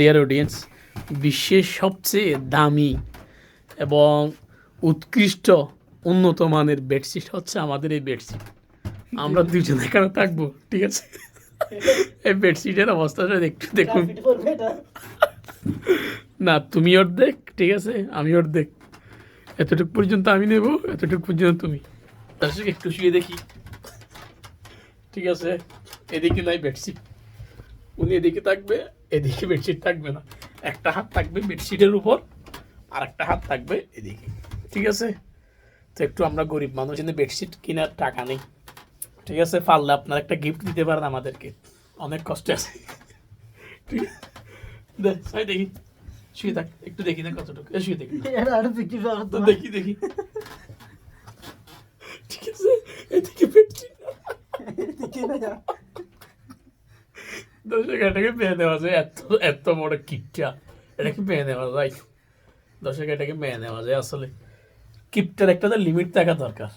Dear audience, বিশ্বের সবচেয়ে দামি এবং উৎকৃষ্ট উন্নত মানের বেডশিট হচ্ছে আমাদের এই বেডশিট। আমরা দুজন এখানে থাকবো, ঠিক আছে? এই বেডশিটের অবস্থাটা একটু দেখুন। না, তুমি অর্ধেক, ঠিক আছে, আমি অর্ধেক। এতটুকু পর্যন্ত আমি নেব, এতটুকু পর্যন্ত তুমি। দর্শক একটু শুয়ে দেখি, ঠিক আছে? এদিকে নাই বেডশিট, উনি এদিকে থাকবে, এদিকে বেডশিট থাকবে না। একটা হাত থাকবে বেডশিটের উপর, আর একটা হাত থাকবে এদিকে, ঠিক আছে? তো একটু আমরা গরিব মানুষ, কিন্তু বেডশিট কেনার টাকা নেই, ঠিক আছে? পারলে আপনার একটা গিফট দিতে পারেন আমাদেরকে, অনেক কষ্ট আছে, ঠিক আছে? দেখি, শুয়ে থাক, একটু দেখি না কতটুকু, শুয়ে দেখি, দেখি দেখি, ঠিক আছে? এদিকে বেডশিট, দর্শক এটাকে মেয়ে নেওয়া যায়, এত এত বড় কিপটা, এটাকে মেয়ে নেওয়া যায়? দর্শক এটাকে মেয়ে নেওয়া যায়? আসলে কিপটার একটা লিমিট থাকা দরকার।